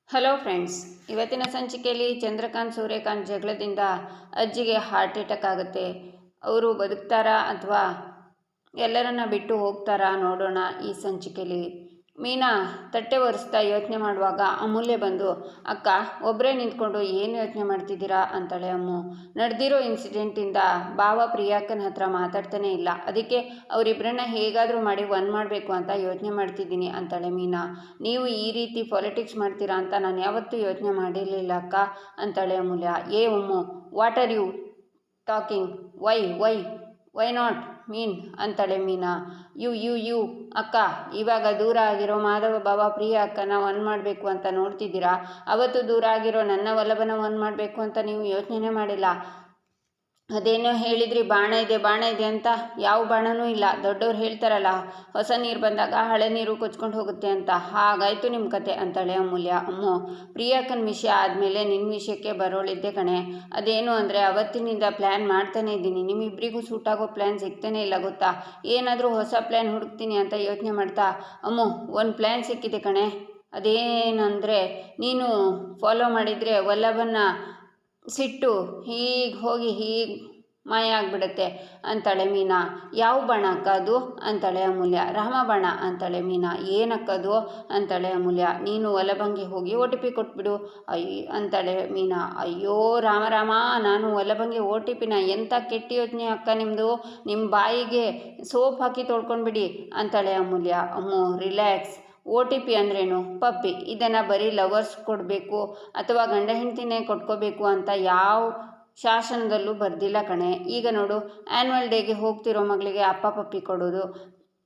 Hello friends, ಇವತ್ತಿನ ಸಂಚಿಕೆಯಲ್ಲಿ ಚಂದ್ರಕಾಂತ್ ಸೂರ್ಯಕಾಂತ್ ಜಗಳದಿಂದ ಅಜ್ಜಿಗೆ ಹಾರ್ಟ್ ಅಟ್ಯಾಕ್ ಆಗುತ್ತೆ. ಅವರು ಬದುಕ್ತಾರಾ ಅಥವಾ ಎಲ್ಲರನ್ನ ಬಿಟ್ಟು ಹೋಗ್ತಾರಾ ನೋಡೋಣ ಈ ಸಂಚಿಕೆಯಲ್ಲಿ. ಮೀನಾ ತಟ್ಟೆ ಒರೆಸ್ತಾ ಯೋಚನೆ ಮಾಡುವಾಗ ಅಮೂಲ್ಯ ಬಂದು, ಅಕ್ಕ ಒಬ್ಬರೇ ನಿಂತ್ಕೊಂಡು ಏನು ಯೋಚನೆ ಮಾಡ್ತಿದ್ದೀರಾ ಅಂತಾಳೆ ಅಮ್ಮು. ನಡೆದಿರೋ ಇನ್ಸಿಡೆಂಟಿಂದ ಭಾವ ಪ್ರಿಯಾಕ್ಕನ ಹತ್ರ ಮಾತಾಡ್ತಾನೆ ಇಲ್ಲ, ಅದಕ್ಕೆ ಅವರಿಬ್ಬರನ್ನ ಹೇಗಾದರೂ ಮಾಡಿ ಮಾಡಬೇಕು ಅಂತ ಯೋಚನೆ ಮಾಡ್ತಿದ್ದೀನಿ ಅಂತಾಳೆ ಮೀನಾ. ನೀವು ಈ ರೀತಿ ಪಾಲಿಟಿಕ್ಸ್ ಮಾಡ್ತೀರಾ ಅಂತ ನಾನು ಯಾವತ್ತೂ ಯೋಚನೆ ಮಾಡಿರಲಿಲ್ಲ ಅಕ್ಕ ಅಂತಾಳೆ Amulya. Ammu, what are you talking? Why not mean ಅಂತಾಳೆ ಮೀನಾ. ಯು ಅಕ್ಕ, ಇವಾಗ ದೂರ ಆಗಿರೋ ಮಾಧವ ಭಾವ ಪ್ರಿಯಾ ಅಕ್ಕನ ಮಾಡಬೇಕು ಅಂತ ನೋಡ್ತಿದ್ದೀರಾ. ಅವತ್ತು ದೂರ ಆಗಿರೋ ನನ್ನ ವಲ್ಲಭನ ಮಾಡಬೇಕು ಅಂತ ನೀವು ಯೋಚನೆ ಮಾಡಿಲ್ಲ. ಅದೇನೋ ಹೇಳಿದ್ರಿ, ಬಾಣ ಇದೆ ಅಂತ. ಯಾವ ಬಾಣನೂ ಇಲ್ಲ. ದೊಡ್ಡವ್ರು ಹೇಳ್ತಾರಲ್ಲ, ಹೊಸ ನೀರು ಬಂದಾಗ ಹಳೆ ನೀರು ಕೊಚ್ಕೊಂಡು ಹೋಗುತ್ತೆ ಅಂತ. ಹಾಗಾಯಿತು ನಿಮ್ಮ ಕತೆ ಅಂತಾಳೆ ಅಮೂಲ್ಯ. ಅಮ್ಮು, ಪ್ರಿಯಾಕ್ಕನ ವಿಷಯ ಆದಮೇಲೆ ನಿನ್ನ ವಿಷಯಕ್ಕೆ ಬರೋಳಿದ್ದೆ ಕಣೆ. ಅದೇನು ಅಂದರೆ ಅವತ್ತಿನಿಂದ ಪ್ಲ್ಯಾನ್ ಮಾಡ್ತಾನೆ ಇದ್ದೀನಿ. ನಿಮ್ಮಿಬ್ಬರಿಗೂ ಸೂಟಾಗೋ ಪ್ಲ್ಯಾನ್ ಸಿಗ್ತಾನೆ ಇಲ್ಲ ಗೊತ್ತಾ. ಏನಾದರೂ ಹೊಸ ಪ್ಲ್ಯಾನ್ ಹುಡುಕ್ತೀನಿ ಅಂತ ಯೋಚನೆ ಮಾಡ್ತಾ, ಅಮ್ಮು ಒಂದು ಪ್ಲ್ಯಾನ್ ಸಿಕ್ಕಿದೆ ಕಣೆ. ಅದೇನಂದರೆ ನೀನು ಫಾಲೋ ಮಾಡಿದರೆ ವಲ್ಲಭನ ಸಿಟ್ಟು ಹೀಗೆ ಹೋಗಿ ಹೀಗೆ ಮಾಯ ಆಗಿಬಿಡುತ್ತೆ ಅಂತಾಳೆ ಮೀನಾ. ಯಾವ ಬಾಣ ಅಕ್ಕ ಅದು ಅಂತಾಳೆ ಅಮೂಲ್ಯ. ರಾಮ ಬಾಣ ಅಂತಾಳೆ ಮೀನಾ. ಏನಕ್ಕದು ಅಂತಾಳೆ ಅಮೂಲ್ಯ. ನೀನು ವಲ್ಲಭಂಗೆ ಹೋಗಿ OTP ಕೊಟ್ಬಿಡು ಅಂತಾಳೆ ಮೀನಾ. ಅಯ್ಯೋ ರಾಮ, ನಾನು ವಲ್ಲಭಂಗೆ OTPನ? ಎಂಥ ಕೆಟ್ಟ ಯೋಚನೆ ಅಕ್ಕ ನಿಮ್ಮದು. ನಿಮ್ಮ ಬಾಯಿಗೆ ಸೋಪ್ ಹಾಕಿ ತೊಳ್ಕೊಂಡ್ಬಿಡಿ ಅಂತಾಳೆ ಅಮೂಲ್ಯ. ಅಮ್ಮು, ರಿಲ್ಯಾಕ್ಸ್. OTP ಅಂದ್ರೇನು? ಪಪ್ಪಿ. ಇದನ್ನು ಬರೀ ಲವರ್ಸ್ ಕೊಡಬೇಕು ಅಥವಾ ಗಂಡ ಹೆಂಡ್ತಿನೇ ಕೊಟ್ಕೋಬೇಕು ಅಂತ ಯಾವ ಶಾಸನದಲ್ಲೂ ಬರ್ದಿಲ್ಲ ಕಣೆ. ಈಗ ನೋಡು, ಆ್ಯನ್ವಲ್ ಡೇಗೆ ಹೋಗ್ತಿರೋ ಮಗಳಿಗೆ ಅಪ್ಪ ಪಪ್ಪಿ ಕೊಡೋದು,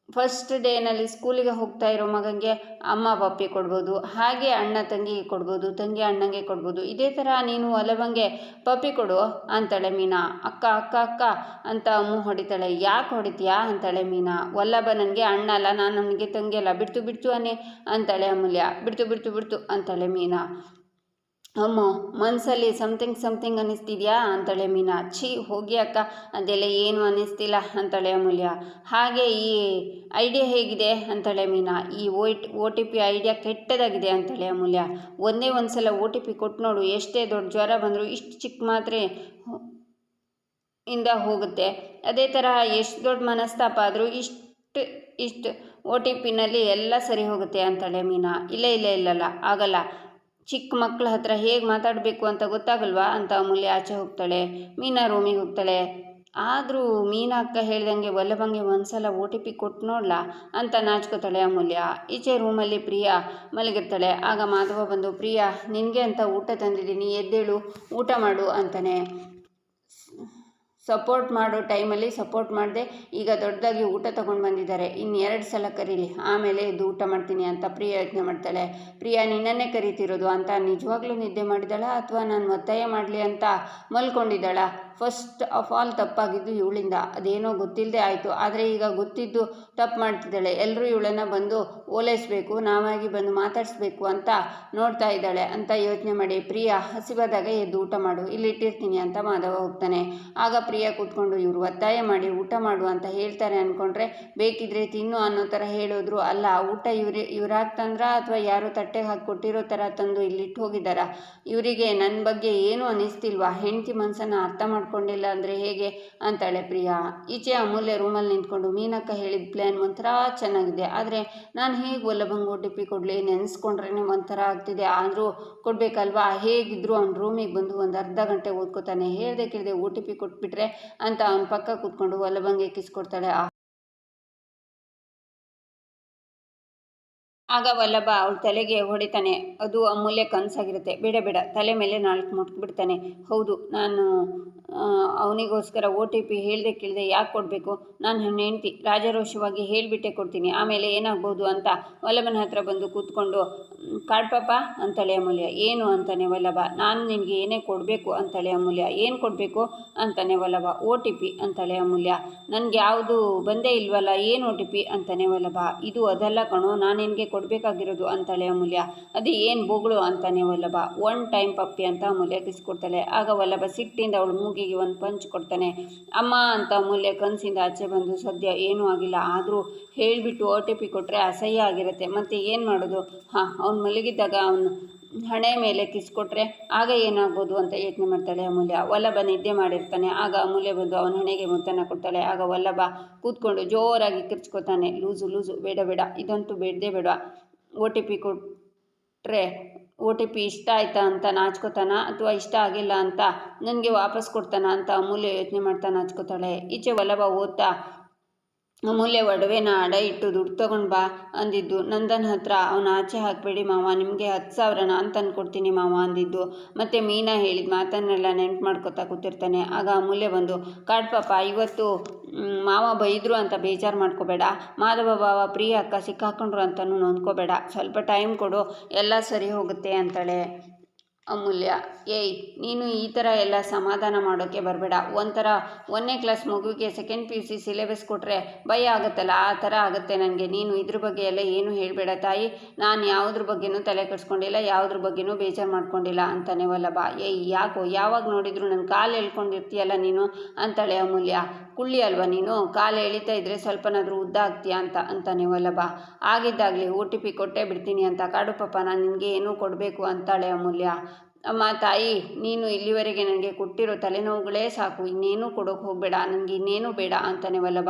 ಫಸ್ಟ್ ಡೇನಲ್ಲಿ ಸ್ಕೂಲಿಗೆ ಹೋಗ್ತಾ ಇರೋ ಮಗನಿಗೆ ಅಮ್ಮ ಪಪ್ಪಿ ಕೊಡ್ಬೋದು, ಹಾಗೆ ಅಣ್ಣ ತಂಗಿಗೆ ಕೊಡ್ಬೋದು, ತಂಗಿ ಅಣ್ಣಂಗೆ ಕೊಡ್ಬೋದು. ಇದೇ ಥರ ನೀನು ವಲ್ಲಭಂಗೆ ಪಪ್ಪಿ ಕೊಡು ಅಂತಾಳೆ ಮೀನಾ. ಅಕ್ಕ ಅಂತ ಅಮ್ಮು ಹೊಡಿತಾಳೆ. ಯಾಕೆ ಹೊಡಿತೀಯಾ ಅಂತಾಳೆ ಮೀನಾ. ವಲ್ಲಭ ನನಗೆ ಅಣ್ಣ ಅಲ್ಲ, ನಾನು ನನಗೆ ತಂಗಿ ಅಲ್ಲ. ಬಿಡ್ತು ಅನ್ನಿ ಅಂತಾಳೆ ಅಮೂಲ್ಯ. ಬಿಡ್ತು ಅಂತಾಳೆ ಮೀನಾ. ಅಮ್ಮು, ಮನಸ್ಸಲ್ಲಿ ಸಮಥಿಂಗ್ ಅನ್ನಿಸ್ತಿದ್ಯಾ ಅಂತಾಳೆ ಮೀನಾ. ಹೋಗಿ ಅಕ್ಕ, ಅದೆಲ್ಲ ಏನು ಅನ್ನಿಸ್ತಿಲ್ಲ ಅಂತಾಳೆ ಅಮೂಲ್ಯ. ಹಾಗೆ ಈ ಐಡಿಯಾ ಹೇಗಿದೆ ಅಂತಾಳೆ ಮೀನಾ. ಈ OTP ಐಡಿಯಾ ಕೆಟ್ಟದಾಗಿದೆ ಅಂತಾಳೆ ಅಮೂಲ್ಯ. ಒಂದೇ ಸಲ OTP ಕೊಟ್ಟು ನೋಡು, ಎಷ್ಟೇ ದೊಡ್ಡ ಜ್ವರ ಬಂದರೂ ಇಷ್ಟು ಚಿಕ್ಕ ಮಾತ್ರೆ ಇಂದ ಹೋಗುತ್ತೆ. ಅದೇ ಥರ ಎಷ್ಟು ದೊಡ್ಡ ಮನಸ್ತಾಪ ಆದರೂ ಇಷ್ಟು OTPನಲ್ಲಿ ಎಲ್ಲ ಸರಿ ಹೋಗುತ್ತೆ ಅಂತಾಳೆ ಮೀನಾ. ಇಲ್ಲ ಆಗಲ್ಲ. ಚಿಕ್ಕ ಮಕ್ಕಳ ಹತ್ರ ಹೇಗೆ ಮಾತಾಡಬೇಕು ಅಂತ ಗೊತ್ತಾಗಲ್ವಾ ಅಂತ ಅಮೂಲ್ಯ ಆಚೆ ಹೋಗ್ತಾಳೆ. ಮೀನಾ ರೂಮಿಗೆ ಹೋಗ್ತಾಳೆ. ಆದರೂ ಮೀನಾ ಅಕ್ಕ ಹೇಳ್ದಂಗೆ ವಲ್ಲಭಂಗೆ ಒಂದ್ಸಲ OTP ಕೊಟ್ಟು ನೋಡ್ಲಾ ಅಂತ ನಾಚ್ಕೋತಾಳೆ ಅಮೂಲ್ಯ. ಈಚೆ ರೂಮಲ್ಲಿ ಪ್ರಿಯಾ ಮಲಗಿರ್ತಾಳೆ. ಆಗ ಮಾಧವ ಬಂದು, ಪ್ರಿಯಾ ನಿನಗೆ ಅಂತ ಊಟ ತಂದಿದ್ದೀನಿ, ಎದ್ದೇಳು ಊಟ ಮಾಡು ಅಂತಾನೆ. ಸಪೋರ್ಟ್ ಮಾಡೋ ಟೈಮಲ್ಲಿ ಸಪೋರ್ಟ್ ಮಾಡಿದೆ, ಈಗ ದೊಡ್ಡದಾಗಿ ಊಟ ತೊಗೊಂಡು ಬಂದಿದ್ದಾರೆ, ಇನ್ನು 2 ಸಲ ಕರೀಲಿ, ಆಮೇಲೆ ಎದ್ದು ಊಟ ಮಾಡ್ತೀನಿ ಅಂತ ಪ್ರಿಯಾ ಯೋಚನೆ ಮಾಡ್ತಾಳೆ. ಪ್ರಿಯಾ ನಿನ್ನನ್ನೇ ಕರೀತಿರೋದು ಅಂತ ನಿಜವಾಗ್ಲೂ ನಿದ್ದೆ ಮಾಡಿದಾಳ ಅಥವಾ ನಾನು ಒತ್ತಾಯ ಮಾಡಲಿ ಅಂತ ಮಲ್ಕೊಂಡಿದ್ದಾಳ? ಫಸ್ಟ್ ಆಫ್ ಆಲ್ ತಪ್ಪಾಗಿದ್ದು ಇವಳಿಂದ. ಅದೇನೋ ಗೊತ್ತಿಲ್ಲದೆ ಆಯಿತು, ಆದರೆ ಈಗ ಗೊತ್ತಿದ್ದು ತಪ್ಪು ಮಾಡ್ತಿದ್ದಾಳೆ. ಎಲ್ಲರೂ ಇವಳನ್ನು ಬಂದು ಓಲೈಸಬೇಕು, ನಾವಾಗಿ ಬಂದು ಮಾತಾಡಿಸ್ಬೇಕು ಅಂತ ನೋಡ್ತಾ ಇದ್ದಾಳೆ ಅಂತ ಯೋಚನೆ ಮಾಡಿ, ಪ್ರಿಯಾ ಹಸಿವಾದಾಗ ಎದ್ದು ಊಟ ಮಾಡು, ಇಲ್ಲಿ ಇಟ್ಟಿರ್ತೀನಿ ಅಂತ ಮಾಧವ ಹೋಗ್ತಾನೆ. ಆಗ ಪ್ರಿಯಾ ಕೂತ್ಕೊಂಡು ಇವರು ಒತ್ತಾಯ ಮಾಡಿ ಊಟ ಮಾಡು ಅಂತ ಹೇಳ್ತಾರೆ ಅಂದ್ಕೊಂಡ್ರೆ, ಬೇಕಿದ್ರೆ ತಿನ್ನು ಅನ್ನೋ ಥರ ಹೇಳಿದ್ರು. ಅಲ್ಲ, ಊಟ ಇವ್ರಾಗಿ ತಂದ್ರ ಅಥವಾ ಯಾರೋ ತಟ್ಟೆಗೆ ಹಾಕಿ ಕೊಟ್ಟಿರೋ ಥರ ತಂದು ಇಲ್ಲಿಟ್ಟು ಹೋಗಿದ್ದಾರ? ಇವರಿಗೆ ನನ್ನ ಬಗ್ಗೆ ಏನೂ ಅನ್ನಿಸ್ತಿಲ್ವಾ? ಹೆಂಡತಿ ಮನಸ್ಸನ್ನು ಅರ್ಥ ಮಾಡ್ಕೊಂಡಿಲ್ಲ ಅಂದರೆ ಹೇಗೆ ಅಂತಾಳೆ ಪ್ರಿಯಾ. ಈಚೆ ಅಮೂಲ್ಯ ರೂಮಲ್ಲಿ ನಿಂತ್ಕೊಂಡು, ಮೀನಕ್ಕ ಹೇಳಿದ ಪ್ಲ್ಯಾನ್ ಒಂಥರ ಚೆನ್ನಾಗಿದೆ, ಆದರೆ ನಾನು ಹೇಗೆ ವಲ್ಲಭಂಗೆ OTP ಕೊಡಲಿ? ನೆನೆಸ್ಕೊಂಡ್ರೇ ಒಂಥರ ಆಗ್ತಿದೆ. ಆದರೂ ಕೊಡಬೇಕಲ್ವಾ? ಹೇಗಿದ್ರು ಅವ್ನ ರೂಮಿಗೆ ಬಂದು ಒಂದು ಅರ್ಧ ಗಂಟೆ ಓದ್ಕೋತಾನೆ, ಹೇಳ್ದೆ ಕೇಳಿದೆ OTP ಕೊಟ್ಬಿಟ್ರೆ ಅಂತ ಅವನ ಪಕ್ಕ ಕೂತ್ಕೊಂಡು ವಲ್ಲಭಂಗೆ ಕಿಸ್ಕೊಡ್ತಾಳೆ. ಆಗ ವಲ್ಲಭ ಅವಳ ತಲೆಗೆ ಹೊಡಿತಾನೆ. ಅದು ಅಮೂಲ್ಯ ಕನಸಾಗಿರುತ್ತೆ. ಬೇಡ ತಲೆ ಮೇಲೆ 4 ಮುಟ್ಬಿಡ್ತಾನೆ. ಹೌದು, ನಾನು ಅವನಿಗೋಸ್ಕರ OTP ಹೇಳ್ದೆ ಕೇಳಿದೆ ಯಾಕೆ ಕೊಡಬೇಕು? ನಾನು ಹೆಂಡ್ತಿ, ರಾಜರೋಷವಾಗಿ ಹೇಳಿಬಿಟ್ಟೆ ಕೊಡ್ತೀನಿ, ಆಮೇಲೆ ಏನಾಗ್ಬೋದು ಅಂತ ವಲ್ಲಭನ ಹತ್ರ ಬಂದು ಕೂತ್ಕೊಂಡು, ಕಾಡ್ಪಾಪ ಅಂತಾಳೆ ಅಮೂಲ್ಯ. ಏನು ಅಂತಾನೆ ವಲ್ಲಭ. ನಾನು ನಿನಗೆ ಏನೇ ಕೊಡಬೇಕು ಅಂತಾಳೆ ಅಮೂಲ್ಯ. ಏನು ಕೊಡಬೇಕು ಅಂತಾನೆ ವಲ್ಲಭ. OTP ಅಂತಾಳೆ ಅಮೂಲ್ಯ. ನನಗೆ ಯಾವುದು ಬಂದೇ ಇಲ್ವಲ್ಲ, ಏನು OTP ಅಂತಾನೆ ವಲ್ಲಭ. ಇದು ಅದಲ್ಲ ಕಣೋ, ನಾನು ನಿನಗೆ ಕೊಡಬೇಕಾಗಿರೋದು ಅಂತಾಳೆ ಅಮೂಲ್ಯ. ಅದು ಏನು ಬೋಗಳು ಅಂತಾನೆ ವಲ್ಲಭ. 1 ಟೈಮ್ ಪಪ್ಪಿ ಅಂತ ಅಮೂಲ್ಯ ಕಿಸ್ಕೊಡ್ತಾಳೆ. ಆಗ ವಲ್ಲಭ ಸಿಟ್ಟಿಂದ ಅವಳು ಮೂಗಿಗೆ ಒಂದು ಪಂಚ್ ಕೊಡ್ತಾನೆ. ಅಮ್ಮ ಅಂತ ಅಮೂಲ್ಯ ಕನಸಿಂದ ಆಚೆ ಬಂದು, ಸದ್ಯ ಏನೂ ಆಗಿಲ್ಲ, ಆದರೂ ಹೇಳಿಬಿಟ್ಟು OTP ಕೊಟ್ಟರೆ ಅಸಹ್ಯ ಆಗಿರುತ್ತೆ, ಮತ್ತು ಏನು ಮಾಡೋದು? ಅವ್ನು ಮಲಗಿದ್ದಾಗ ಅವನು ಹಣೆ ಮೇಲೆ ಕಿಸ್ ಕೊಟ್ಟರೆ ಆಗ ಏನಾಗ್ಬೋದು ಅಂತ ಯೋಚನೆ ಮಾಡ್ತಾಳೆ ಅಮೂಲ್ಯ. ವಲ್ಲಭ ನಿದ್ದೆ ಮಾಡಿರ್ತಾನೆ. ಆಗ ಅಮೂಲ್ಯ ಬಂದು ಅವನ ಹಣೆಗೆ ಮುತ್ತನ್ನು ಕೊಡ್ತಾಳೆ. ಆಗ ವಲ್ಲಭ ಕೂತ್ಕೊಂಡು ಜೋರಾಗಿ ಕಿರ್ಚ್ಕೊತಾನೆ. ಲೂಸು ಲೂಸು, ಬೇಡ ಬೇಡ, ಇದಂತೂ ಬೇಡದೇ ಬೇಡ. OTP ಕೊಟ್ಟರೆ OTP ಇಷ್ಟ ಆಯ್ತಾ ಅಂತ ನಾಚ್ಕೋತಾನ ಅಥವಾ ಇಷ್ಟ ಆಗಿಲ್ಲ ಅಂತ ನನಗೆ ವಾಪಸ್ ಕೊಡ್ತಾನ ಅಂತ ಅಮೂಲ್ಯ ಯೋಚನೆ ಮಾಡ್ತಾ ನಾಚ್ಕೋತಾಳೆ. ಈಚೆ ವಲ್ಲಭ ಓದ್ತಾ ಅಮೂಲ್ಯ ಒಡವೆನ ಅಡ ಇಟ್ಟು ದುಡ್ಡು ತೊಗೊಂಡು ಬಾ ಅಂದಿದ್ದು ನಂದನ್ ಹತ್ರ. ಅವನ ಆಚೆ ಹಾಕಬೇಡಿ ಮಾವ, ನಿಮಗೆ 10,000 ನಾನು ತಂದು ಕೊಡ್ತೀನಿ ಮಾವ ಅಂದಿದ್ದು. ಮತ್ತು ಮೀನಾ ಹೇಳಿದ ಮಾತನ್ನೆಲ್ಲ ನೆನ್ಪು ಮಾಡ್ಕೊತಾ ಕೂತಿರ್ತಾನೆ. ಆಗ ಅಮೂಲ್ಯ ಬಂದು, ಕಾಡ್ ಪಾಪ, ಇವತ್ತು ಮಾವ ಬೈದರು ಅಂತ ಬೇಜಾರು ಮಾಡ್ಕೋಬೇಡ. ಮಾಧವ ಬಾವ ಪ್ರಿಯ ಅಕ್ಕ ಸಿಕ್ಕಾಕೊಂಡ್ರು ಅಂತಲೂ ನೊಂದ್ಕೋಬೇಡ. ಸ್ವಲ್ಪ ಟೈಮ್ ಕೊಡು, ಎಲ್ಲ ಸರಿ ಹೋಗುತ್ತೆ ಅಂತಾಳೆ ಅಮೂಲ್ಯ. ಏಯ್, ನೀನು ಈ ಥರ ಎಲ್ಲ ಸಮಾಧಾನ ಮಾಡೋಕ್ಕೆ ಬರಬೇಡ. ಒಂಥರ 1ನೇ ಕ್ಲಾಸ್ ಮಗುವಿಗೆ 2nd PUC ಸಿಲೆಬಸ್ ಕೊಟ್ಟರೆ ಭಯ ಆಗುತ್ತಲ್ಲ, ಆ ಥರ ಆಗುತ್ತೆ ನನಗೆ. ನೀನು ಇದ್ರ ಬಗ್ಗೆ ಎಲ್ಲ ಏನು ಹೇಳಬೇಡ ತಾಯಿ. ನಾನು ಯಾವುದ್ರ ಬಗ್ಗೆನೂ ತಲೆ ಕೆಡಿಸ್ಕೊಂಡಿಲ್ಲ, ಯಾವುದ್ರ ಬಗ್ಗೆನೂ ಬೇಜಾರು ಮಾಡ್ಕೊಂಡಿಲ್ಲ ಅಂತಾನೆ ವಲ್ಲಭ. ಏಯ್, ಯಾಕೋ ಯಾವಾಗ ನೋಡಿದ್ರು ನನ್ನ ಕಾಲು ಎಳ್ಕೊಂಡಿರ್ತೀಯಲ್ಲ ನೀನು ಅಂತಾಳೆ ಅಮೂಲ್ಯ. ಕುಳ್ಳಿ ಅಲ್ವಾ ನೀನು, ಕಾಲು ಎಳಿತಾ ಇದ್ದರೆ ಸ್ವಲ್ಪನಾದರೂ ಉದ್ದ ಆಗ್ತೀಯಾ ಅಂತಾನೆ ವಲ್ಲಭ. ಆಗಿದ್ದಾಗಲಿ OTP ಕೊಟ್ಟೇ ಬಿಡ್ತೀನಿ ಅಂತ. ಕಾಡು ಪಾಪ, ನಾನು ನಿನಗೆ ಏನೂ ಕೊಡಬೇಕು ಅಂತಾಳೆ ಅಮೂಲ್ಯ. ಅಮ್ಮ ತಾಯಿ, ನೀನು ಇಲ್ಲಿವರೆಗೆ ನನಗೆ ಕೊಟ್ಟಿರೋ ತಲೆನೋವುಗಳೇ ಸಾಕು, ಇನ್ನೇನೂ ಕೊಡೋಕೆ ಹೋಗಬೇಡ, ನನಗೆ ಇನ್ನೇನು ಬೇಡ ಅಂತಾನೆ ವಲ್ಲಭ.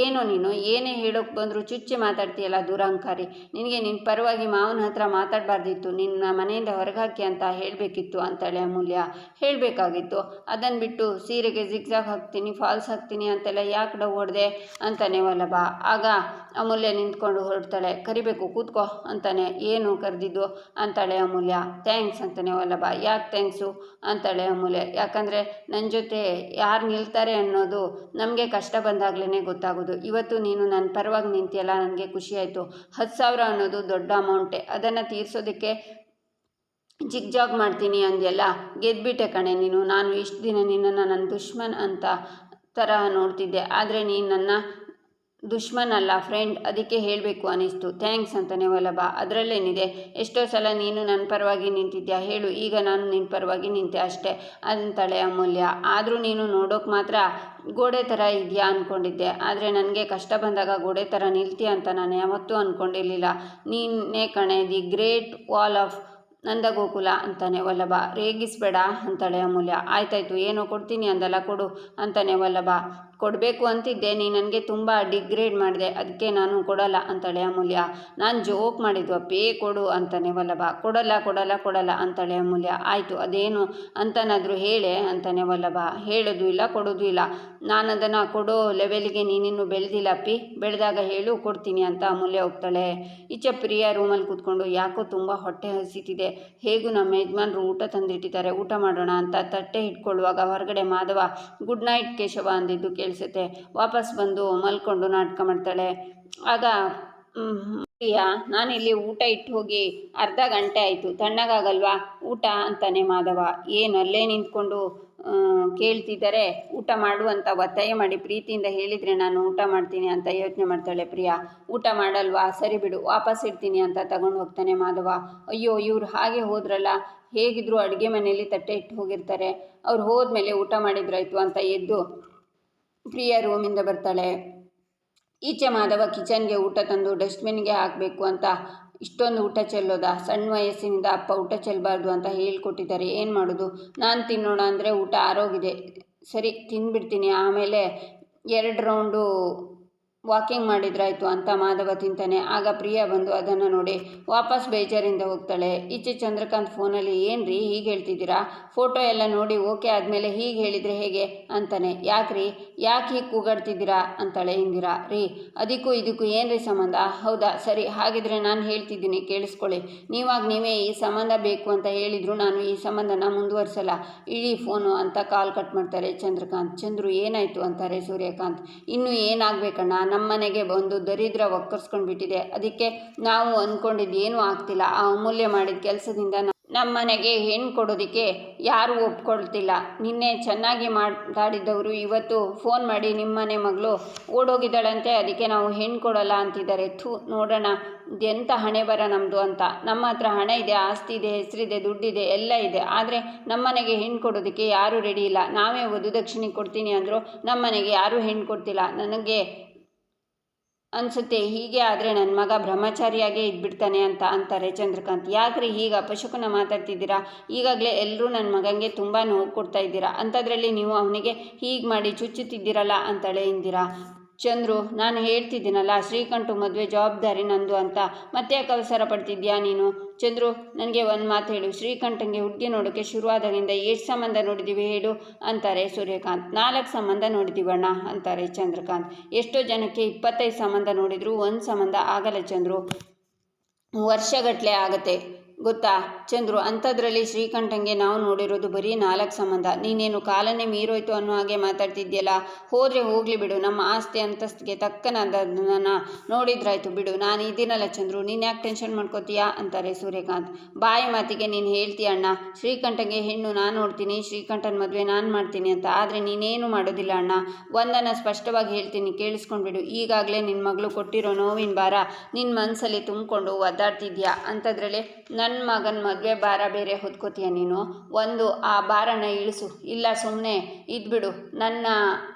ಏನೋ ನೀನು ಏನೇ ಹೇಳೋಕೆ ಬಂದರೂ ಚುಚ್ಚಿ ಮಾತಾಡ್ತೀಯಲ್ಲ ದುರಹಂಕಾರಿ. ನಿನಗೆ ನಿನ್ನ ಪರವಾಗಿ ಮಾವನ ಹತ್ರ ಮಾತಾಡಬಾರ್ದಿತ್ತು, ನಿನ್ನ ಮನೆಯಿಂದ ಹೊರಗಾಕಿ ಅಂತ ಹೇಳಬೇಕಿತ್ತು ಅಂತಾಳೆ ಅಮೂಲ್ಯ. ಹೇಳಬೇಕಾಗಿತ್ತು, ಅದನ್ನು ಬಿಟ್ಟು ಸೀರೆಗೆ ಜಿಗ್ಜಾಗ್ ಹಾಕ್ತೀನಿ, ಫಾಲ್ಸ್ ಹಾಕ್ತೀನಿ ಅಂತೆಲ್ಲ ಯಾಕೆ ಡವ್ ಹೊಡೆದೆ ಅಂತಾನೆ ವಲ್ಲಭ. ಆಗ ಅಮೂಲ್ಯ ನಿಂತ್ಕೊಂಡು ಹೊರಡ್ತಾಳೆ. ಕರಿಬೇಕು, ಕೂತ್ಕೋ ಅಂತಾನೆ. ಏನು ಕರೆದಿದ್ದು ಅಂತಾಳೆ ಅಮೂಲ್ಯ. ಥ್ಯಾಂಕ್ಸ್ ಅಂತಾನೆ ವಲ್ಲಭ. ಯಾಕೆ ಥ್ಯಾಂಕ್ಸು ಅಂತಾಳೆ ಅಮೂಲ್ಯ. ಯಾಕಂದರೆ ನನ್ನ ಜೊತೆ ಯಾರು ನಿಲ್ತಾರೆ ಅನ್ನೋದು ನಮಗೆ ಕಷ್ಟ ಬಂದಾಗಲೇ ಗೊತ್ತಾಗೋದು. ಇವತ್ತು ನೀನು ನನ್ನ ಪರವಾಗಿ ನಿಂತಿಯಲ್ಲ, ನನಗೆ ಖುಷಿಯಾಯಿತು. 10,000 ಅನ್ನೋದು ದೊಡ್ಡ ಅಮೌಂಟೇ. ಅದನ್ನು ತೀರಿಸೋದಕ್ಕೆ ಜಿಗ್ಜಾಗ್ ಮಾಡ್ತೀನಿ ಅಂದ್ಯಲ್ಲ, ಗೆದ್ಬಿಟ್ಟೆ ಕಣೆ ನೀನು. ನಾನು ಇಷ್ಟು ದಿನ ನಿನ್ನನ್ನು ನನ್ನ ದುಶ್ಮನ್ ಅಂತ ಥರ ನೋಡ್ತಿದ್ದೆ, ಆದರೆ ನೀನು ನನ್ನ ದುಶ್ಮನ್ ಅಲ್ಲ, ಫ್ರೆಂಡ್. ಅದಕ್ಕೆ ಹೇಳಬೇಕು ಅನ್ನಿಸ್ತು. ಥ್ಯಾಂಕ್ಸ್ ಅಂತಾನೆ ವಲ್ಲಭ. ಅದರಲ್ಲೇನಿದೆ, ಎಷ್ಟೋ ಸಲ ನೀನು ನನ್ನ ಪರವಾಗಿ ನಿಂತಿದ್ಯಾ ಹೇಳು, ಈಗ ನಾನು ನಿನ್ನ ಪರವಾಗಿ ನಿಂತೆ ಅಷ್ಟೇ ಅಂತಾಳೆ ಅಮೂಲ್ಯ. ಆದರೂ ನೀನು ನೋಡೋಕೆ ಮಾತ್ರ ಗೋಡೆ ಥರ ಇದೆಯಾ ಅಂದ್ಕೊಂಡಿದ್ದೆ, ಆದರೆ ನನಗೆ ಕಷ್ಟ ಬಂದಾಗ ಗೋಡೆ ಥರ ನಿಲ್ತೀಯ ಅಂತ ನಾನು ಯಾವತ್ತೂ ಅಂದ್ಕೊಂಡಿರಲಿಲ್ಲ. ನೀನೇ ಕಣೆ the great wall of Nandagokula ಅಂತಾನೆ ವಲ್ಲಭ. ರೇಗಿಸ್ಬೇಡ ಅಂತಾಳೆ ಅಮೂಲ್ಯ. ಆಯ್ತಾಯ್ತು, ಏನೋ ಕೊಡ್ತೀನಿ ಅಂದಲ್ಲ, ಕೊಡು ಅಂತಾನೆ ವಲ್ಲಭ. ಕೊಡಬೇಕು ಅಂತಿದ್ದೆ, ನೀ ನನಗೆ ತುಂಬ ಡಿಗ್ರೇಡ್ ಮಾಡಿದೆ, ಅದಕ್ಕೆ ನಾನು ಕೊಡಲ್ಲ ಅಂತಾಳೆ ಅಮೂಲ್ಯ. ನಾನು ಜೋಕ್ ಮಾಡಿದ್ದು ಅಪ್ಪೇ, ಕೊಡು ಅಂತಾನೆ ವಲ್ಲಭ. ಕೊಡಲ್ಲ ಕೊಡಲ್ಲ ಕೊಡಲ್ಲ ಅಂತಾಳೆ ಅಮೂಲ್ಯ. ಆಯಿತು, ಅದೇನು ಅಂತನಾದರೂ ಹೇಳೆ ಅಂತಾನೆ ವಲ್ಲಭ. ಹೇಳೋದು ಇಲ್ಲ, ಕೊಡೋದು ಇಲ್ಲ. ನಾನು ಅದನ್ನು ಕೊಡೋ ಲೆವೆಲ್ಗೆ ನೀನಿನ್ನೂ ಬೆಳೆದಿಲ್ಲ ಅಪ್ಪಿ, ಬೆಳೆದಾಗ ಹೇಳು, ಕೊಡ್ತೀನಿ ಅಂತ ಅಮೂಲ್ಯ ಹೋಗ್ತಾಳೆ. ಈಚೆ ಪ್ರಿಯಾ ರೂಮಲ್ಲಿ ಕೂತ್ಕೊಂಡು ಯಾಕೋ ತುಂಬ ಹೊಟ್ಟೆ ಹಸಿತಿದೆ, ಹೇಗೂ ನಮ್ಮ ಯಜಮಾನ್ರು ಊಟ ತಂದಿಟ್ಟಿದ್ದಾರೆ, ಊಟ ಮಾಡೋಣ ಅಂತ ತಟ್ಟೆ ಇಟ್ಕೊಳ್ಳುವಾಗ ಹೊರಗಡೆ ಮಾಧವ ಗುಡ್ ನೈಟ್ ಕೇಶವ ಅಂದಿದ್ದು ಕೇಳಿಸುತ್ತೆ. ವಾಪಸ್ ಬಂದು ಮಲ್ಕೊಂಡು ನಾಟಕ ಮಾಡ್ತಾಳೆ. ಆಗ ಪ್ರಿಯಾ, ನಾನಿಲ್ಲಿ ಊಟ ಇಟ್ಟು ಹೋಗಿ ಅರ್ಧ ಗಂಟೆ ಆಯಿತು, ತಣ್ಣಗಾಗಲ್ವಾ ಊಟ ಅಂತಾನೆ ಮಾಧವ. ಏನು ಅಲ್ಲೇ ನಿಂತ್ಕೊಂಡು ಕೇಳ್ತಿದ್ದಾರೆ, ಊಟ ಮಾಡು ಅಂತ ಒತ್ತಾಯ ಮಾಡಿ ಪ್ರೀತಿಯಿಂದ ಹೇಳಿದರೆ ನಾನು ಊಟ ಮಾಡ್ತೀನಿ ಅಂತ ಯೋಚನೆ ಮಾಡ್ತಾಳೆ ಪ್ರಿಯಾ. ಊಟ ಮಾಡಲ್ವಾ, ಸರಿ ಬಿಡು, ವಾಪಸ್ ಇಡ್ತೀನಿ ಅಂತ ತಗೊಂಡು ಹೋಗ್ತಾನೆ ಮಾಧವ. ಅಯ್ಯೋ, ಇವ್ರು ಹಾಗೆ ಹೋದ್ರಲ್ಲ, ಹೇಗಿದ್ರು ಅಡುಗೆ ಮನೆಯಲ್ಲಿ ತಟ್ಟೆ ಇಟ್ಟು ಹೋಗಿರ್ತಾರೆ, ಅವ್ರು ಹೋದ್ಮೇಲೆ ಊಟ ಮಾಡಿದ್ರಾಯ್ತು ಅಂತ ಎದ್ದು ಪ್ರಿಯಾ ರೂಮಿಂದ ಬರ್ತಾಳೆ. ಈಚೆ ಮಾಧವ ಕಿಚನ್ಗೆ ಊಟ ತಂದು ಡಸ್ಟ್ಬಿನ್ಗೆ ಹಾಕಬೇಕು ಅಂತ. ಇಷ್ಟೊಂದು ಊಟ ಚೆಲ್ಲೋದ? ಸಣ್ಣ ವಯಸ್ಸಿನಿಂದ ಅಪ್ಪ ಊಟ ಚೆಲ್ಲಬಾರ್ದು ಅಂತ ಹೇಳ್ಕೊಟ್ಟಿದ್ದಾರೆ, ಏನು ಮಾಡೋದು? ನಾನು ತಿನ್ನೋಣ ಅಂದರೆ ಊಟ ಆರೋಗಿದೆ. ಸರಿ, ತಿಂದ್ಬಿಡ್ತೀನಿ, ಆಮೇಲೆ 2 ರೌಂಡು ವಾಕಿಂಗ್ ಮಾಡಿದ್ರಾಯ್ತು ಅಂತ ಮಾಧವ ತಿಂತಾನೆ. ಆಗ ಪ್ರಿಯಾ ಬಂದು ಅದನ್ನು ನೋಡಿ ವಾಪಸ್ ಬೇಜಾರಿಂದ ಹೋಗ್ತಾಳೆ. ಈಚೆ ಚಂದ್ರಕಾಂತ್ ಫೋನಲ್ಲಿ, ಏನು ರೀ ಹೀಗೆ ಹೇಳ್ತಿದ್ದೀರಾ, ಫೋಟೋ ಎಲ್ಲ ನೋಡಿ ಓಕೆ ಆದಮೇಲೆ ಹೀಗೆ ಹೇಳಿದರೆ ಹೇಗೆ ಅಂತಾನೆ. ಯಾಕ್ರಿ, ಯಾಕೆ ಹೀಗೆ ಕೂಗಾಡ್ತಿದ್ದೀರಾ ಅಂತಾಳೆ ಇಂದಿರಾ. ರೀ, ಅದಕ್ಕೂ ಇದಕ್ಕೂ ಏನು ರೀ ಸಂಬಂಧ? ಹೌದಾ, ಸರಿ, ಹಾಗಿದ್ರೆ ನಾನು ಹೇಳ್ತಿದ್ದೀನಿ ಕೇಳಿಸ್ಕೊಳ್ಳಿ. ನೀವೇ ಈ ಸಂಬಂಧ ಬೇಕು ಅಂತ ಹೇಳಿದ್ರು ನಾನು ಈ ಸಂಬಂಧನ ಮುಂದುವರಿಸಲ್ಲ, ಇಡೀ ಫೋನು ಅಂತ ಕಾಲ್ ಕಟ್ ಮಾಡ್ತಾರೆ ಚಂದ್ರಕಾಂತ್. ಚಂದ್ರು, ಏನಾಯಿತು ಅಂತಾರೆ ಸೂರ್ಯಕಾಂತ್. ಇನ್ನೂ ಏನಾಗಬೇಕಣ್ಣ, ನಮ್ಮ ಮನೆಗೆ ಒಂದು ದರಿದ್ರ ಒಕ್ಕರ್ಸ್ಕೊಂಡು ಬಿಟ್ಟಿದೆ, ಅದಕ್ಕೆ ನಾವು ಅಂದ್ಕೊಂಡಿದ್ದು ಏನೂ ಆಗ್ತಿಲ್ಲ. ಆ ಅಮೂಲ್ಯ ಮಾಡಿದ ಕೆಲಸದಿಂದ ನಮ್ಮ ಮನೆಗೆ ಹೆಣ್ಣು ಕೊಡೋದಕ್ಕೆ ಯಾರೂ ಒಪ್ಕೊಳ್ತಿಲ್ಲ. ನಿನ್ನೆ ಚೆನ್ನಾಗಿ ಮಾತಾಡಿದ್ದವರು ಇವತ್ತು ಫೋನ್ ಮಾಡಿ ನಿಮ್ಮ ಮನೆ ಮಗಳು ಓಡೋಗಿದ್ದಾಳಂತೆ, ಅದಕ್ಕೆ ನಾವು ಹೆಣ್ಣು ಕೊಡೋಲ್ಲ ಅಂತಿದ್ದಾರೆ. ನೋಡೋಣ ಎಂಥ ಹಣೆ ಬರ ನಮ್ಮದು ಅಂತ. ನಮ್ಮ ಹತ್ರ ಹಣ ಇದೆ, ಆಸ್ತಿ ಇದೆ, ಹೆಸರಿದೆ, ದುಡ್ಡಿದೆ, ಎಲ್ಲ ಇದೆ, ಆದರೆ ನಮ್ಮ ಮನೆಗೆ ಹೆಣ್ಣು ಕೊಡೋದಕ್ಕೆ ಯಾರೂ ರೆಡಿ ಇಲ್ಲ. ನಾವೇ ವಧುದಕ್ಷಿಣೆ ಕೊಡ್ತೀನಿ ಅಂದರು ನಮ್ಮ ಮನೆಗೆ ಯಾರೂ ಹೆಣ್ಣು ಕೊಡ್ತಿಲ್ಲ. ನನಗೆ ಅನಿಸುತ್ತೆ. ಹೀಗೆ ಆದರೆ ನನ್ನ ಮಗ ಬ್ರಹ್ಮಚಾರಿಯಾಗೇ ಇದ್ಬಿಡ್ತಾನೆ ಅಂತ ಅಂತಾರೆ ಚಂದ್ರಕಾಂತ್. ಯಾಕ್ರಿ ಹೀಗೆ ಅಪಶಕುನ ಮಾತಾಡ್ತಿದ್ದೀರಾ? ಈಗಾಗಲೇ ಎಲ್ಲರೂ ನನ್ನ ಮಗನಿಗೆ ತುಂಬ ನೋವು ಕೊಡ್ತಾ ಇದ್ದೀರಾ, ಅಂಥದ್ರಲ್ಲಿ ನೀವು ಅವನಿಗೆ ಹೀಗೆ ಮಾಡಿ ಚುಚ್ಚುತ್ತಿದ್ದೀರಲ್ಲ ಅಂತಾಳೆ ಇಂದಿರಾ. ಚಂದ್ರು, ನಾನು ಹೇಳ್ತಿದ್ದೀನಲ್ಲ, ಶ್ರೀಕಂಠು ಮದುವೆ ಜವಾಬ್ದಾರಿ ನಂದು ಅಂತ. ಮತ್ತೆ ಯಾಕೆ ಅವಸರ ಪಡ್ತಿದ್ಯಾ ನೀನು? ಚಂದ್ರು, ನನಗೆ ಒಂದು ಮಾತು ಹೇಳು. ಶ್ರೀಕಂಠಂಗೆ ಹುಡುಗಿ ನೋಡೋಕ್ಕೆ ಶುರುವಾದಾಗಿಂದ ಎಷ್ಟು ಸಂಬಂಧ ನೋಡಿದ್ದೀವಿ ಹೇಳು ಅಂತಾರೆ ಸೂರ್ಯಕಾಂತ್. 4 ಸಂಬಂಧ ನೋಡಿದ್ದೀವಣ್ಣ ಅಂತಾರೆ ಚಂದ್ರಕಾಂತ್. ಎಷ್ಟೋ ಜನಕ್ಕೆ 25 ಸಂಬಂಧ ನೋಡಿದ್ರು ಒಂದು ಸಂಬಂಧ ಆಗಲ್ಲ ಚಂದ್ರು, ವರ್ಷಗಟ್ಟಲೆ ಆಗತ್ತೆ ಗೊತ್ತಾ ಚಂದ್ರು. ಅಂಥದ್ರಲ್ಲಿ ಶ್ರೀಕಂಠಂಗೆ ನಾವು ನೋಡಿರೋದು ಬರೀ 4 ಸಂಬಂಧ. ನೀನೇನು ಕಾಲನೇ ಮೀರೋಯ್ತು ಅನ್ನೋ ಹಾಗೆ ಮಾತಾಡ್ತಿದ್ಯಲ್ಲ. ಹೋದರೆ ಹೋಗಲಿ ಬಿಡು, ನಮ್ಮ ಆಸ್ತಿ ಅಂತಸ್ತಿಗೆ ತಕ್ಕನದನ್ನು ನೋಡಿದ್ರಾಯ್ತು ಬಿಡು. ನಾನು ಇದೀನಲ್ಲ ಚಂದ್ರು, ನೀನು ಯಾಕೆ ಟೆನ್ಷನ್ ಮಾಡ್ಕೋತೀಯಾ ಅಂತಾರೆ ಸೂರ್ಯಕಾಂತ್. ಬಾಯಿ ಮಾತಿಗೆ ನೀನು ಹೇಳ್ತೀಯ ಅಣ್ಣ, ಶ್ರೀಕಂಠಂಗೆ ಹೆಣ್ಣು ನಾನು ನೋಡ್ತೀನಿ, ಶ್ರೀಕಂಠನ ಮದುವೆ ನಾನು ಮಾಡ್ತೀನಿ ಅಂತ. ಆದರೆ ನೀನೇನು ಮಾಡೋದಿಲ್ಲ ಅಣ್ಣ. ಒಂದನ್ನು ಸ್ಪಷ್ಟವಾಗಿ ಹೇಳ್ತೀನಿ, ಕೇಳಿಸ್ಕೊಂಡ್ಬಿಡು. ಈಗಾಗಲೇ ನಿನ್ನ ಮಗಳು ಕೊಟ್ಟಿರೋ ನೋವಿನ ಭಾರ ನಿನ್ನ ಮನಸ್ಸಲ್ಲಿ ತುಂಬಿಕೊಂಡು ಒದ್ದಾಡ್ತಿದ್ಯಾ. ಅಂಥದ್ರಲ್ಲಿ ನನ್ನ ಮಗನ ಮದುವೆ ಭಾರ ಬೇರೆ ಹೊತ್ಕೋತೀಯ ನೀನು. ಒಂದು ಆ ಭಾರನ ಇಳಿಸು, ಇಲ್ಲ ಸುಮ್ಮನೆ ಇದ್ಬಿಡು. ನನ್ನ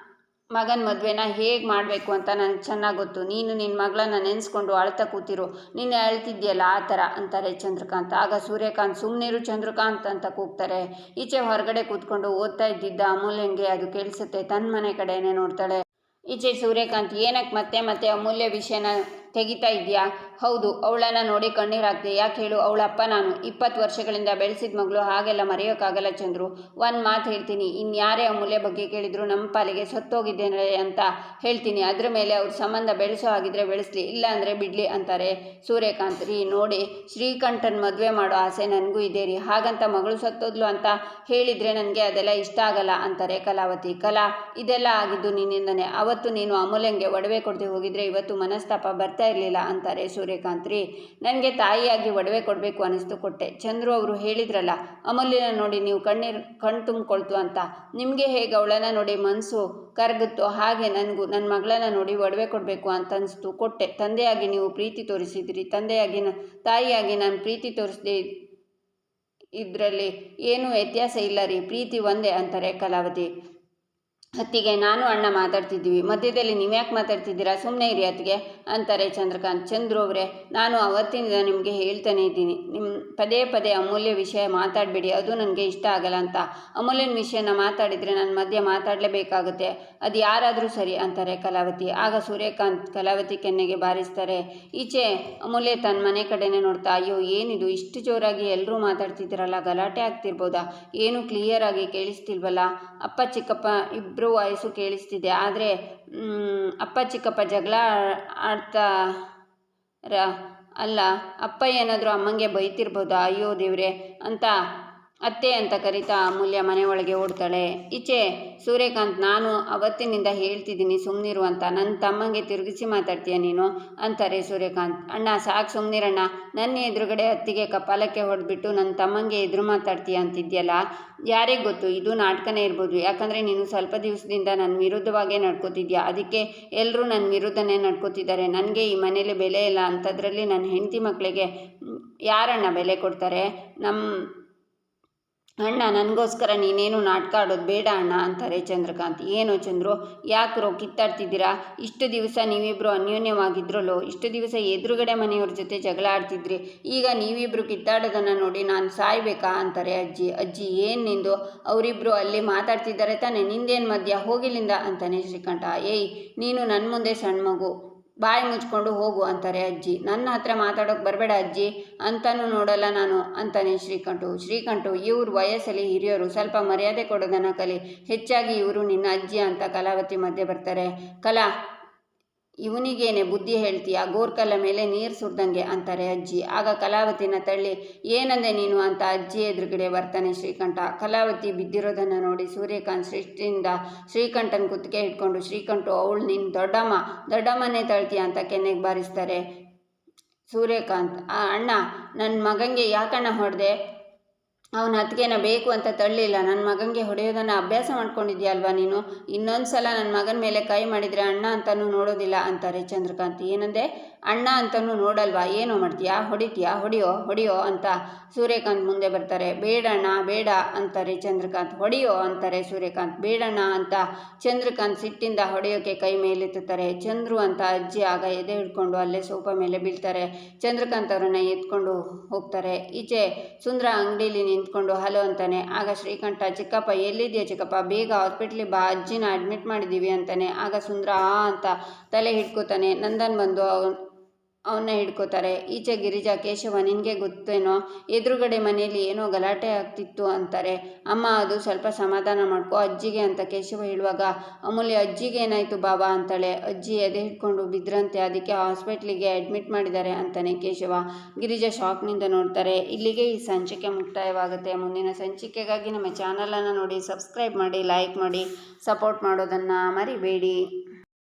ಮಗನ ಮದುವೆನ ಹೇಗೆ ಮಾಡಬೇಕು ಅಂತ ನನಗೆ ಚೆನ್ನಾಗಿ ಗೊತ್ತು. ನೀನು ನಿನ್ನ ಮಗಳನ್ನ ನೆನೆಸ್ಕೊಂಡು ಅಳ್ತಾ ಕೂತಿರು, ನೀನು ಅಳ್ತಿದ್ಯಲ್ಲ ಆ ಥರ ಅಂತಾರೆ ಚಂದ್ರಕಾಂತ್. ಆಗ ಸೂರ್ಯಕಾಂತ್, ಸುಮ್ಮನಿರು ಚಂದ್ರಕಾಂತ್ ಅಂತ ಕೂಗ್ತಾರೆ. ಈಚೆ ಹೊರಗಡೆ ಕೂತ್ಕೊಂಡು ಓದ್ತಾ ಇದ್ದಿದ್ದ ಅಮೂಲ್ಯಂಗೆ ಅದು ಕೇಳಿಸುತ್ತೆ. ತನ್ನ ಮನೆ ಕಡೆನೇ ನೋಡ್ತಾಳೆ. ಈಚೆ ಸೂರ್ಯಕಾಂತ್, ಏನಕ್ಕೆ ಮತ್ತೆ ಮತ್ತೆ ಅಮೂಲ್ಯ ವಿಷಯನ ತೆಗಿತಾ ಇದೆಯಾ? ಹೌದು, ಅವಳನ್ನು ನೋಡಿ ಕಣ್ಣೀರಾಗ್ದೆ. ಯಾಕೆ ಹೇಳು, ಅವಳಪ್ಪ ನಾನು 20 ವರ್ಷಗಳಿಂದ ಬೆಳೆಸಿದ ಮಗಳು, ಹಾಗೆಲ್ಲ ಮರೆಯೋಕ್ಕಾಗಲ್ಲ ಚಂದ್ರು. ಒಂದು ಮಾತು ಹೇಳ್ತೀನಿ, ಇನ್ಯಾರೇ ಅಮೂಲ್ಯ ಬಗ್ಗೆ ಕೇಳಿದ್ರು ನಮ್ಮ ಪಾಲಿಗೆ ಸತ್ತೋಗಿದ್ದೇನೆ ಅಂತ ಹೇಳ್ತೀನಿ. ಅದ್ರ ಮೇಲೆ ಅವ್ರ ಸಂಬಂಧ ಬೆಳೆಸೋ ಆಗಿದ್ರೆ ಬೆಳೆಸಲಿ, ಇಲ್ಲ ಅಂದರೆ ಬಿಡಲಿ ಅಂತಾರೆ ಸೂರ್ಯಕಾಂತ್. ರೀ ನೋಡಿ, ಶ್ರೀಕಂಠನ ಮದುವೆ ಮಾಡೋ ಆಸೆ ನನಗೂ ಇದೆ ರೀ, ಹಾಗಂತ ಮಗಳು ಸತ್ತೋದ್ಲು ಅಂತ ಹೇಳಿದರೆ ನನಗೆ ಅದೆಲ್ಲ ಇಷ್ಟ ಆಗಲ್ಲ ಅಂತಾರೆ ಕಲಾವತಿ. ಕಲಾ, ಇದೆಲ್ಲ ಆಗಿದ್ದು ನಿನ್ನಿಂದನೇ. ಅವತ್ತು ನೀನು ಅಮೂಲ್ಯಂಗೆ ಒಡವೆ ಕೊಡದೆ ಹೋಗಿದ್ರೆ ಇವತ್ತು ಮನಸ್ತಾಪ ಬರ್ತಾ ಇರಲಿಲ್ಲ ಅಂತಾರೆ ಸೂರ್ಯಕಾಂತ್. ರೀ, ನನಗೆ ತಾಯಿಯಾಗಿ ಒಡವೆ ಕೊಡಬೇಕು ಅನ್ನಿಸ್ತು, ಕೊಟ್ಟೆ. ಚಂದ್ರು ಅವರು ಹೇಳಿದ್ರಲ್ಲ, ಅಮೂಲ್ಯನ ನೋಡಿ ನೀವು ಕಣ್ಣು ತುಂಬಿಕೊಳ್ತು ಅಂತ. ನಿಮಗೆ ಹೇಗೆ ಅವಳನ್ನು ನೋಡಿ ಮನಸ್ಸು ಕರಗುತ್ತೋ ಹಾಗೆ ನನಗೂ ನನ್ನ ಮಗಳನ್ನ ನೋಡಿ ಒಡವೆ ಕೊಡಬೇಕು ಅಂತ ಅನಿಸ್ತು, ಕೊಟ್ಟೆ. ತಂದೆಯಾಗಿ ನೀವು ಪ್ರೀತಿ ತೋರಿಸಿದ್ರಿ, ತಾಯಿಯಾಗಿ ನಾನು ಪ್ರೀತಿ ತೋರಿಸದೆ ಇದರಲ್ಲಿ ಏನೂ ವ್ಯತ್ಯಾಸ ಇಲ್ಲ ರೀ, ಪ್ರೀತಿ ಒಂದೇ ಅಂತಾರೆ ಕಲಾವತಿ. ಅತ್ತಿಗೆ, ನಾನು ಅಣ್ಣ ಮಾತಾಡ್ತಿದ್ದೀವಿ, ಮಧ್ಯದಲ್ಲಿ ನೀವ್ಯಾಕೆ ಮಾತಾಡ್ತಿದ್ದೀರಾ? ಸುಮ್ಮನೆ ಇರಿ ಅತ್ತಿಗೆ ಅಂತಾರೆ ಚಂದ್ರಕಾಂತ್. ಚಂದ್ರು ಅವರೇ, ನಾನು ಅವತ್ತಿನಿಂದ ನಿಮಗೆ ಹೇಳ್ತಾನೆ ಇದ್ದೀನಿ, ನಿಮ್ಮ ಪದೇ ಪದೇ ಅಮೂಲ್ಯ ವಿಷಯ ಮಾತಾಡಬೇಡಿ, ಅದು ನನಗೆ ಇಷ್ಟ ಆಗಲ್ಲ ಅಂತ. ಅಮೂಲ್ಯನ ವಿಷಯನ ಮಾತಾಡಿದರೆ ನನ್ನ ಮಧ್ಯೆ ಮಾತಾಡಲೇಬೇಕಾಗುತ್ತೆ, ಅದು ಯಾರಾದರೂ ಸರಿ ಅಂತಾರೆ ಕಲಾವತಿ. ಆಗ ಸೂರ್ಯಕಾಂತ್ ಕಲಾವತಿ ಕೆನ್ನೆಗೆ ಬಾರಿಸ್ತಾರೆ. ಈಚೆ ಅಮೂಲ್ಯ ತನ್ನ ಮನೆ ಕಡೆನೇ ನೋಡ್ತಾ, ಅಯ್ಯೋ ಏನಿದು ಇಷ್ಟು ಜೋರಾಗಿ ಎಲ್ಲರೂ ಮಾತಾಡ್ತಿದ್ದೀರಲ್ಲ, ಗಲಾಟೆ ಆಗ್ತಿರ್ಬೋದಾ? ಏನು ಕ್ಲಿಯರಾಗಿ ಕೇಳಿಸ್ತಿಲ್ವಲ್ಲ? ಅಪ್ಪ ಚಿಕ್ಕಪ್ಪ ಇಬ್ಬರು ವಾಯ್ಸು ಕೇಳಿಸ್ತಿದೆ, ಆದರೆ ಅಪ್ಪ ಚಿಕ್ಕಪ್ಪ ಜಗಳ ಆಡ್ತಾರ ಅಲ್ಲ, ಅಪ್ಪ ಏನಾದರೂ ಅಮ್ಮಂಗೆ ಬೈತಿರ್ಬೋದಾ? ಅಯ್ಯೋ ದೇವ್ರೆ ಅಂತ ಅತ್ತೆ ಅಂತ ಕರೀತಾ ಅಮೂಲ್ಯ ಮನೆ ಒಳಗೆ ಓಡ್ತಾಳೆ. ಈಚೆ ಸೂರ್ಯಕಾಂತ್, ನಾನು ಅವತ್ತಿನಿಂದ ಹೇಳ್ತಿದ್ದೀನಿ ಸುಮ್ಮನಿರು ಅಂತ, ನನ್ನ ತಮ್ಮಂಗೆ ತಿರುಗಿಸಿ ಮಾತಾಡ್ತೀಯ ನೀನು ಅಂತಾರೆ ಸೂರ್ಯಕಾಂತ್. ಅಣ್ಣ ಸಾಕು ಸುಮ್ಮನಿರಣ್ಣ, ನನ್ನ ಎದುರುಗಡೆ ಅತ್ತಿಗೆ ಕಪಾಲಕ್ಕೆ ಹೊಡೆದ್ಬಿಟ್ಟು ನನ್ನ ತಮ್ಮಂಗೆ ಎದುರು ಮಾತಾಡ್ತೀಯ ಅಂತಿದ್ಯಲ್ಲ, ಯಾರಿಗೆ ಗೊತ್ತು, ಇದು ನಾಟಕನೇ ಇರ್ಬೋದು. ಯಾಕಂದರೆ ನೀನು ಸ್ವಲ್ಪ ದಿವಸದಿಂದ ನನ್ನ ವಿರುದ್ಧವಾಗೇ ನಡ್ಕೋತಿದ್ಯಾ, ಅದಕ್ಕೆ ಎಲ್ಲರೂ ನನ್ನ ವಿರುದ್ಧನೇ ನಡ್ಕೋತಿದ್ದಾರೆ. ನನಗೆ ಈ ಮನೇಲಿ ಬೆಲೆ ಇಲ್ಲ, ಅಂಥದ್ರಲ್ಲಿ ನನ್ನ ಹೆಂಡತಿ ಮಕ್ಕಳಿಗೆ ಯಾರಣ್ಣ ಬೆಲೆ ಕೊಡ್ತಾರೆ? ನಮ್ಮ ಅಣ್ಣ, ನನಗೋಸ್ಕರ ನೀನೇನು ನಾಟಕ ಆಡೋದು ಬೇಡ ಅಣ್ಣ ಅಂತಾರೆ ಚಂದ್ರಕಾಂತ್. ಏನು ಚಂದ್ರು, ಯಾಕ್ರೋ ಕಿತ್ತಾಡ್ತಿದ್ದೀರಾ? ಇಷ್ಟು ದಿವಸ ನೀವಿಬ್ಬರು ಅನ್ಯೋನ್ಯವಾಗಿದ್ರಲ್ಲೋ, ಇಷ್ಟು ದಿವಸ ಎದುರುಗಡೆ ಮನೆಯವ್ರ ಜೊತೆ ಜಗಳ ಆಡ್ತಿದ್ರಿ, ಈಗ ನೀವಿಬ್ಬರು ಕಿತ್ತಾಡೋದನ್ನು ನೋಡಿ ನಾನು ಸಾಯ್ಬೇಕಾ ಅಂತಾರೆ ಅಜ್ಜಿ. ಅಜ್ಜಿ, ಏನು ನಿಂದು? ಅವರಿಬ್ಬರು ಅಲ್ಲಿ ಮಾತಾಡ್ತಿದ್ದಾರೆ ತಾನೆ, ನಿಂದೇನು ಮಧ್ಯ? ಹೋಗಿಲ್ಲಿಂದ ಅಂತಾನೆ ಶ್ರೀಕಂಠ. ಏಯ್, ನೀನು ನನ್ನ ಮುಂದೆ ಸಣ್ಣ ಮಗು, ಬಾಯಿ ಮುಚ್ಕೊಂಡು ಹೋಗು ಅಂತಾರೆ ಅಜ್ಜಿ. ನನ್ನ ಹತ್ರ ಮಾತಾಡೋಕೆ ಬರಬೇಡ ಅಜ್ಜಿ, ಅಂತನೂ ನೋಡಲ್ಲ ನಾನು ಅಂತಾನೆ ಶ್ರೀಕಂಠು, ಇವ್ರ ವಯಸ್ಸಲ್ಲಿ ಹಿರಿಯೋರು, ಸ್ವಲ್ಪ ಮರ್ಯಾದೆ ಕೊಡೋದನ್ನು ಕಲಿ, ಹೆಚ್ಚಾಗಿ ಇವರು ನಿನ್ನ ಅಜ್ಜಿ ಅಂತ ಕಲಾವತಿ ಮಧ್ಯೆ ಬರ್ತಾರೆ. ಕಲಾ, ಇವನಿಗೇನೆ ಬುದ್ಧಿ ಹೇಳ್ತೀಯ, ಗೋರ್ಕಲ್ಲ ಮೇಲೆ ನೀರು ಸುರಿದಂಗೆ ಅಂತಾರೆ ಅಜ್ಜಿ. ಆಗ ಕಲಾವತಿನ ತಳ್ಳಿ, ಏನಂದೆ ನೀನು ಅಂತ ಅಜ್ಜಿ ಎದುರುಗಡೆ ಬರ್ತಾನೆ ಶ್ರೀಕಂಠ. ಕಲಾವತಿ ಬಿದ್ದಿರೋದನ್ನು ನೋಡಿ ಸೂರ್ಯಕಾಂತ್ ಶಿಷ್ಟಿಯಿಂದ ಶ್ರೀಕಂಠನ ಕುತ್ತಿಗೆ ಇಟ್ಕೊಂಡು, ಶ್ರೀಕಂಠು, ಅವಳು ನಿನ್ನ ದೊಡ್ಡಮ್ಮನೇ ತಳ್ತೀಯ ಅಂತ ಕೆನ್ನೆಗೆ ಬಾರಿಸ್ತಾರೆ. ಸೂರ್ಯಕಾಂತ್, ಅಣ್ಣ, ನನ್ನ ಮಗನಿಗೆ ಯಾಕಣ್ಣ ಹೊಡೆದೆ? ಅವನ ಅತ್ತಿಗೆನ ಬೇಕು ಅಂತ ತಳ್ಳಿಲ್ಲ. ನನ್ನ ಮಗನಿಗೆ ಹೊಡೆಯೋದನ್ನು ಅಭ್ಯಾಸ ಮಾಡ್ಕೊಂಡಿದ್ಯಲ್ವಾ ನೀನು? ಇನ್ನೊಂದು ಸಲ ನನ್ನ ಮಗನ ಮೇಲೆ ಕೈ ಮಾಡಿದರೆ ಅಣ್ಣ ಅಂತಲೂ ನೋಡೋದಿಲ್ಲ ಅಂತಾರೆ ಚಂದ್ರಕಾಂತ್. ಏನಂದೆ? ಅಣ್ಣ ಅಂತಲೂ ನೋಡಲ್ವಾ? ಏನೋ ಮಾಡ್ತೀಯಾ? ಹೊಡಿತೀಯಾ? ಹೊಡಿಯೋ ಅಂತ ಸೂರ್ಯಕಾಂತ್ ಮುಂದೆ ಬರ್ತಾರೆ. ಬೇಡಣ್ಣ ಬೇಡ ಅಂತಾರೆ ಚಂದ್ರಕಾಂತ್. ಹೊಡಿಯೋ ಅಂತಾರೆ ಸೂರ್ಯಕಾಂತ್. ಬೇಡಣ್ಣ ಅಂತ ಚಂದ್ರಕಾಂತ್ ಸಿಟ್ಟಿಂದ ಹೊಡೆಯೋಕ್ಕೆ ಕೈ ಮೇಲೆತ್ತುತ್ತಾರೆ. ಚಂದ್ರು ಅಂತ ಅಜ್ಜಿ ಆಗ ಎದೆ ಹಿಡ್ಕೊಂಡು ಅಲ್ಲೇ ಸೋಫಾ ಮೇಲೆ ಬೀಳ್ತಾರೆ. ಚಂದ್ರಕಾಂತ್ ಅವರನ್ನು ಎತ್ಕೊಂಡು ಹೋಗ್ತಾರೆ. ಈಚೆ ಸುಂದರ ಅಂಗಡಿಲಿ ನಿಂತ್ಕೊಂಡು ಹಲೋ ಅಂತಾನೆ. ಆಗ ಶ್ರೀಕಂಠ, ಚಿಕ್ಕಪ್ಪ ಎಲ್ಲಿದೆಯಾ ಚಿಕ್ಕಪ್ಪ, ಬೇಗ ಹಾಸ್ಪಿಟ್ಲಿಗೆ ಬಾ, ಅಜ್ಜಿನ ಅಡ್ಮಿಟ್ ಮಾಡಿದ್ದೀವಿ ಅಂತಾನೆ. ಆಗ ಸುಂದರ ಅಂತ ತಲೆ ಹಿಡ್ಕೋತಾನೆ. ನಂದನ್ ಬಂದು ಅವನ್ನ ಹಿಡ್ಕೋತಾರೆ. ಈಚೆ ಗಿರಿಜಾ, ಕೇಶವ ನಿನಗೆ ಗೊತ್ತೇನೋ ಎದುರುಗಡೆ ಮನೆಯಲ್ಲಿ ಏನೋ ಗಲಾಟೆ ಆಗ್ತಿತ್ತು ಅಂತಾರೆ. ಅಮ್ಮ ಅದು ಸ್ವಲ್ಪ ಸಮಾಧಾನ ಮಾಡ್ಕೊ ಅಜ್ಜಿಗೆ ಅಂತ ಕೇಶವ ಹೇಳುವಾಗ, ಅಮೂಲ್ಯ ಅಜ್ಜಿಗೆ ಏನಾಯಿತು ಬಾಬಾ ಅಂತಾಳೆ. ಅಜ್ಜಿ ಎದೆ ಹಿಡ್ಕೊಂಡು ಬಿದ್ರಂತೆ, ಅದಕ್ಕೆ ಹಾಸ್ಪಿಟ್ಲಿಗೆ ಅಡ್ಮಿಟ್ ಮಾಡಿದ್ದಾರೆ ಅಂತಾನೆ ಕೇಶವ. ಗಿರಿಜಾ ಶಾಕ್ನಿಂದ ನೋಡ್ತಾರೆ. ಇಲ್ಲಿಗೆ ಈ ಸಂಚಿಕೆ ಮುಕ್ತಾಯವಾಗುತ್ತೆ. ಮುಂದಿನ ಸಂಚಿಕೆಗಾಗಿ ನಮ್ಮ ಚಾನಲನ್ನು ನೋಡಿ, ಸಬ್ಸ್ಕ್ರೈಬ್ ಮಾಡಿ, ಲೈಕ್ ಮಾಡಿ, ಸಪೋರ್ಟ್ ಮಾಡೋದನ್ನು ಮರಿಬೇಡಿ.